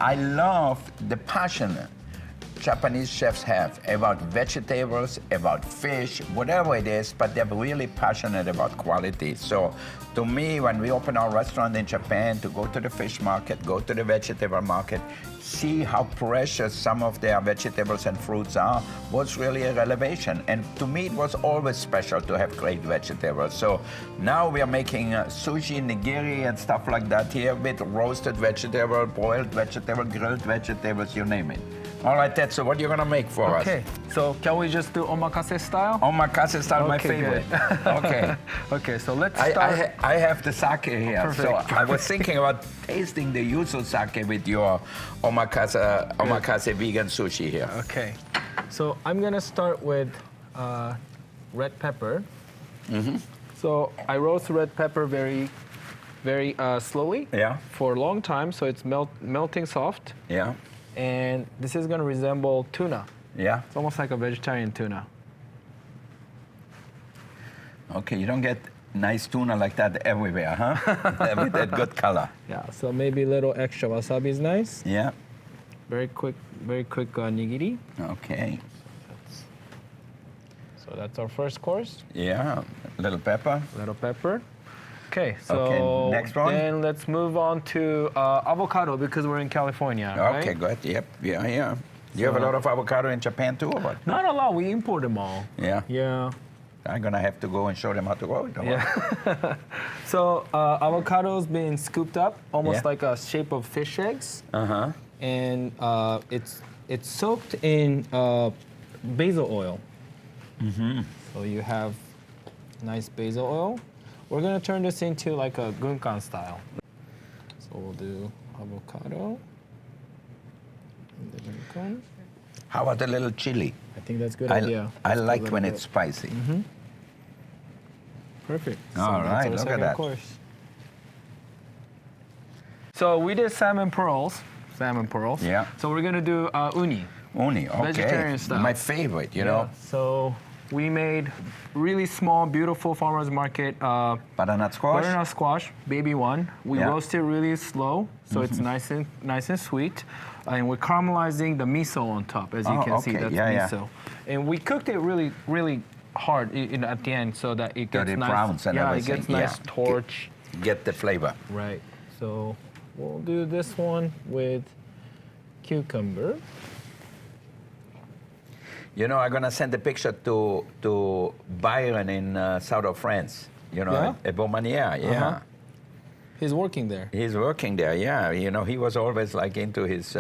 I love the passion Japanese chefs have about vegetables, about fish, whatever it is, but they're really passionate about quality. So to me, when we open our restaurant in Japan, to go to the fish market, go to the vegetable market, see how precious some of their vegetables and fruits are, was really a revelation. And to me, it was always special to have great vegetables. So now we are making sushi, nigiri, and stuff like that here with roasted vegetable, boiled vegetable, grilled vegetables, you name it. All right, Tetsu, what are you going to make for us? Okay, so can we just do omakase style? Omakase style, my favorite. Okay. Okay, so let's start. I have the sake here. Perfect. So I was thinking about tasting the yuzu sake with your omakase vegan sushi here. Okay, so I'm going to start with red pepper. So I roast red pepper very slowly for a long time, so it's melting soft. Yeah. And this is going to resemble tuna. Yeah. It's almost like a vegetarian tuna. Okay, you don't get nice tuna like that everywhere, huh? With that good color. Yeah, so maybe a little extra wasabi is nice. Yeah. Very quick nigiri. Okay. So that's our first course. Yeah, little pepper. Little pepper. Okay, so next one. Then let's move on to avocado because we're in California. Okay, right? good. Yep. Yeah. You have a lot of avocado in Japan too, or what? Not a lot. We import them all. Yeah. Yeah. I'm gonna have to go and show them how to grow it. Yeah. So avocado's been scooped up, almost like a shape of fish eggs. And it's soaked in basil oil. So you have nice basil oil. We're gonna turn this into like a gunkan style. So we'll do avocado. And the gunkan. How about a little chili? I think that's a good idea. I like when it's spicy. Perfect. All right, look at that. Course. So we did salmon pearls. Yeah. So we're gonna do uni. Uni, okay. Vegetarian style. My favorite, you know. So we made really small, beautiful farmers market Butternut squash. baby one. We roast it really slow, so it's nice and sweet. And we're caramelizing the miso on top, as you can see. That's miso. And we cooked it really hard at the end, so that it gets nice. Browns and everything. It gets nice torch. Get the flavor. Right. So we'll do this one with cucumber. You know, I'm gonna send a picture to Byron in south of France. You know, at Beaumanière. Yeah. He's working there. He's working there. Yeah. You know, he was always like into his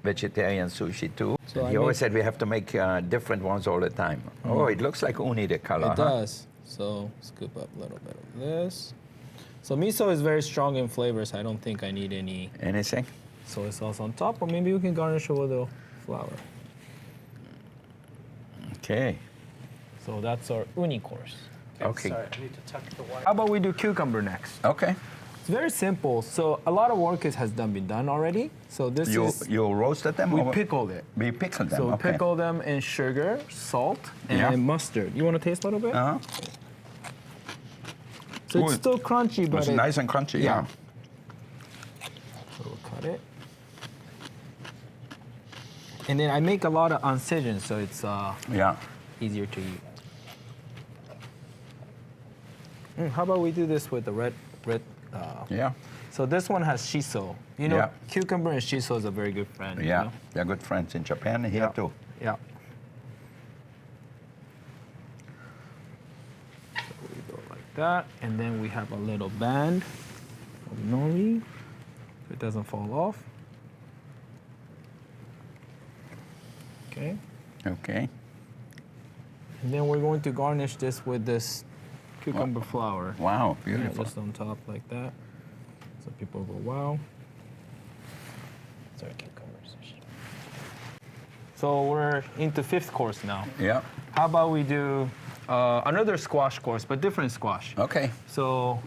vegetarian sushi too. So he always said we have to make different ones all the time. Oh, it looks like uni the color. It does. So scoop up a little bit of this. So miso is very strong in flavors. I don't think I need anything soy sauce on top, or maybe we can garnish it with a flour. Okay. So that's our uni course. Okay. Sorry, I need to tuck the wire. How about we do cucumber next? Okay. It's very simple. So a lot of work has been done already. So this you roasted them? We pickled it. We pickled them. So we pickle them in sugar, salt, and mustard. You want to taste a little bit? So it's still crunchy, but it's nice and crunchy. Yeah. So we'll cut it. And then I make a lot of incisions, so it's easier to eat. How about we do this with the red? So this one has shiso. You know, cucumber and shiso is a very good friend. Yeah, you know? they're good friends in Japan and here too. Yeah. So we go like that, and then we have a little band of nori, so it doesn't fall off. Okay. Okay. And then we're going to garnish this with this cucumber flour. Wow, beautiful. Just on top like that. So people go, wow. Sorry, cucumbers. So we're into 5th course now. Yeah. How about we do another squash course, but different squash. Okay. So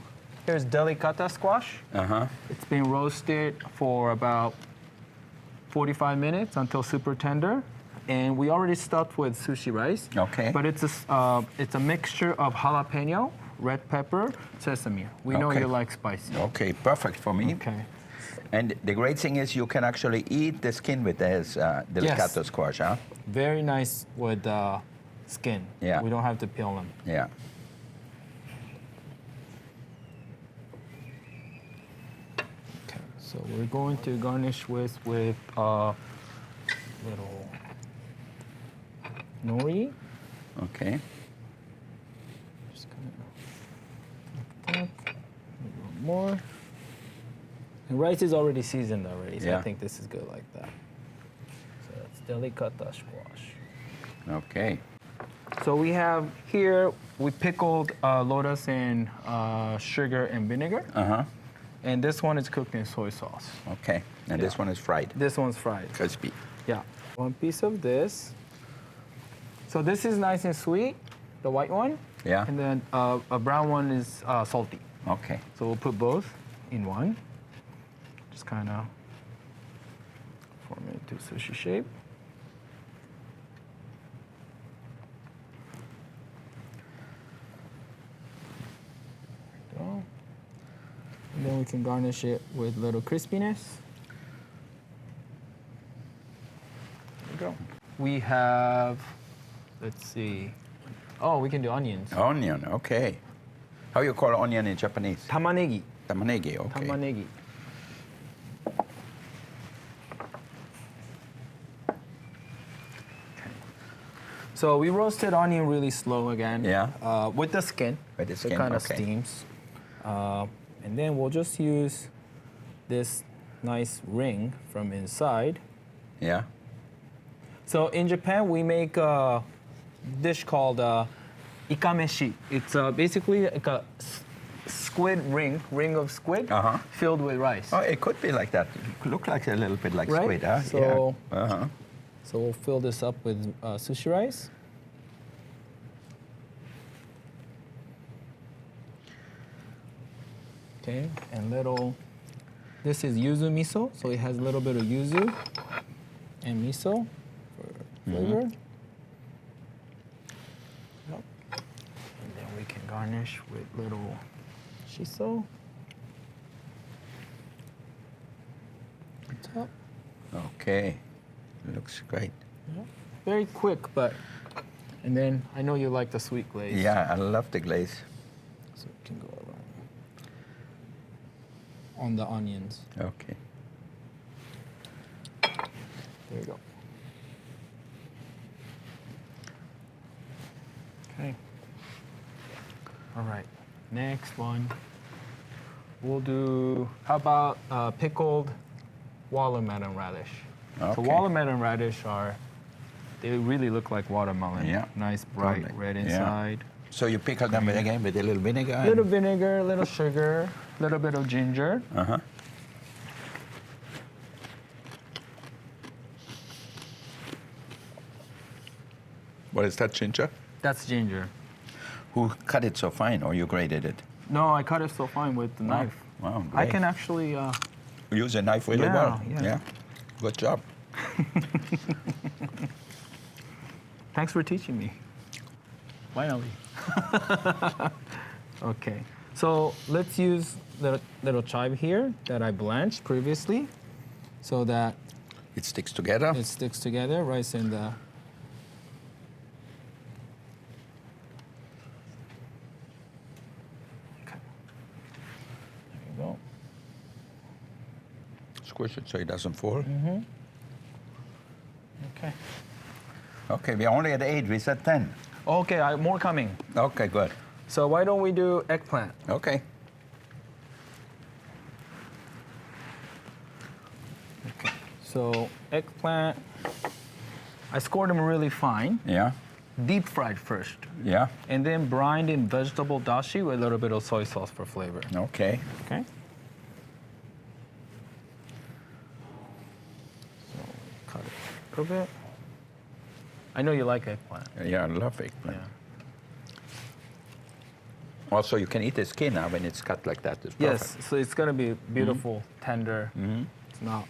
here's delicata squash. It's been roasted for about 45 minutes until super tender. And we already stuffed with sushi rice. Okay. But it's a mixture of jalapeno, red pepper, sesame. We know you like spicy. Okay, perfect for me. Okay. And the great thing is you can actually eat the skin with this delicato squash, huh? Very nice with skin. Yeah. We don't have to peel them. Yeah. Okay, so we're going to garnish with little nori. Okay. Just kind of like that. A little more. And rice is already seasoned already, so I think this is good like that. So that's delicata squash. Okay. So we have here, we pickled lotus in sugar and vinegar. Uh-huh. And this one is cooked in soy sauce. Okay. And this one is fried. This one's fried. Crispy. Yeah. One piece of this. So this is nice and sweet, the white one. Yeah. And then a brown one is salty. Okay. So we'll put both in one. Just kind of form it into sushi shape. There we go. And then we can garnish it with little crispiness. There we go. We have, let's see. Oh, we can do onions. Onion, okay. How you call onion in Japanese? Tamanegi. Tamanegi, okay. Tamanegi. So we roasted onion really slow again. Yeah. With the skin. With the skin, It kind of okay. steams. And then we'll just use this nice ring from inside. Yeah. So in Japan, we make a dish called ikameshi. It's basically like a squid ring of squid filled with rice. Oh, it could be like that. It could look like a little bit like Right? squid, huh? So- yeah. Uh-huh. So we'll fill this up with sushi rice. Okay, and this is yuzu miso, so it has a little bit of yuzu and miso for flavor. Yep. And then we can garnish with little shiso on top. Okay. Looks great. Yeah. Very quick, and then I know you like the sweet glaze. Yeah, I love the glaze. So it can go around on the onions. Okay. There you go. Okay. All right. Next one. We'll do, how about pickled watermelon radish? So Okay. watermelon radish they really look like watermelon. Yeah. Nice, bright Totally. red Yeah. inside. So you pickle them again with a little vinegar? A little vinegar, a little sugar, a little bit of ginger. Uh-huh. What is that, ginger? That's ginger. Who cut it so fine, or you grated it? No, I cut it so fine with the knife. Wow, I great. can actually, Use a knife really Yeah, well. yeah. Good job. thanks for teaching me. Finally. Okay, so let's use the little chive here that I blanched previously so that It sticks together. it sticks together, rice and the... Okay. There you go. Squish it so it doesn't fall. Okay. Okay, we're only at 8. We said 10. Okay, more coming. Okay, good. So why don't we do eggplant? Okay. Okay. So eggplant, I scored them really fine. Yeah. Deep fried first. Yeah. And then brined in vegetable dashi with a little bit of soy sauce for flavor. Okay. Okay? So cut it a little bit. I know you like eggplant. Yeah, I love eggplant. Yeah. Also, you can eat the skin now when it's cut like that. It's Yes, perfect. so it's gonna be beautiful, tender. It's not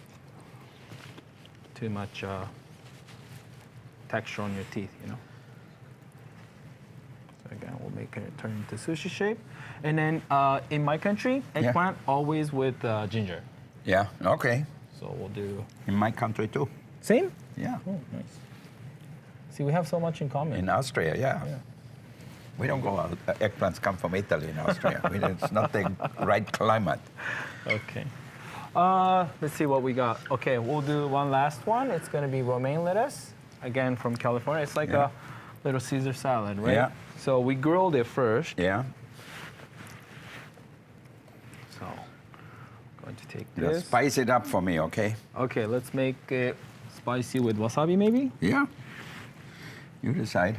too much texture on your teeth, you know. So again, we'll make it turn into sushi shape. And then in my country, eggplant always with ginger. Yeah, okay. So we'll do... In my country too. Same? Yeah. Oh, nice. See, we have so much in common. In Austria, yeah. We don't go out. Eggplants come from Italy in Austria. It's not the right climate. Okay. Let's see what we got. Okay, we'll do one last one. It's going to be romaine lettuce, again from California. It's like a little Caesar salad, right? Yeah. So we grilled it first. Yeah. So I'm going to take Yeah, this. spice it up for me, okay? Okay, let's make it spicy with wasabi maybe? Yeah. You decide.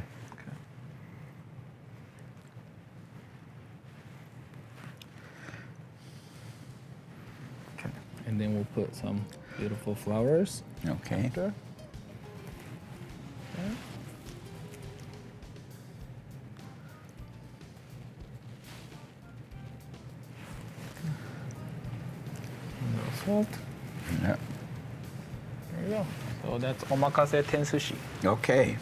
Okay. And then we'll put some beautiful flowers. Okay. After. Okay. A little salt. Yeah. There you go. So that's omakase ten sushi. Okay.